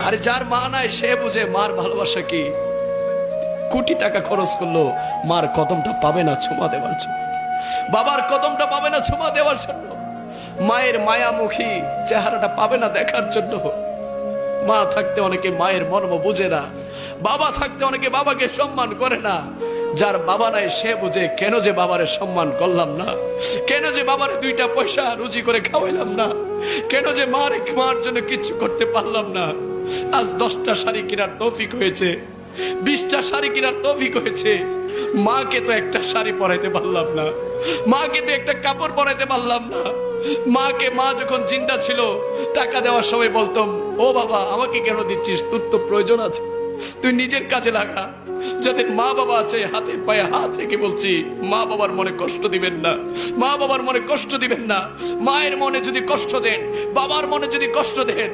আরে যার মা নাই সে বুঝে মার ভালোবাসা কি। কোটি টাকা খরচ করলো মার কদমটা পাবে না চুমা দেওয়ার জন্য, বাবার কদমটা পাবে না চুমা দেওয়ার জন্য, মায়ের মায়ামুখী চেহারাটা পাবে না দেখার জন্য। মা থাকতে অনেকে মায়ের মর্ম বুঝে না, বাবা থাকতে অনেকে বাবাকে সম্মান করে না। যার বাবা নাই সে বুঝে কেন যে বাবারে সম্মান করলাম না, কেন যে বাবারে দুইটা পয়সা রুজি করে খাওয়াইলাম না, কেন যে মার জন্য কিছু করতে পারলাম না। আজ 10টা শাড়ি কেনার তৌফিক হয়েছে, 20টা শাড়ি কেনার তৌফিক হয়েছে, মাকে তো একটা শাড়ি পরাইতে পারলাম না, মাকে তো একটা কাপড় পরাইতে পারলাম না। মাকে মা যখন জিন্দা ছিল টাকা দেওয়ার সময় বলতাম, ও বাবা আমাকে কেন দিচ্ছিস, তোর তো প্রয়োজন আছে, তুই নিজের কাজে লাগা। যাদের মা বাবা আছে হাতে পায়ে হাত রেখে বলছি, মা বাবার মনে কষ্ট দিবেন না, মা বাবার মনে কষ্ট দিবেন না। মায়ের মনে যদি কষ্ট দেন, বাবার মনে যদি কষ্ট দেন,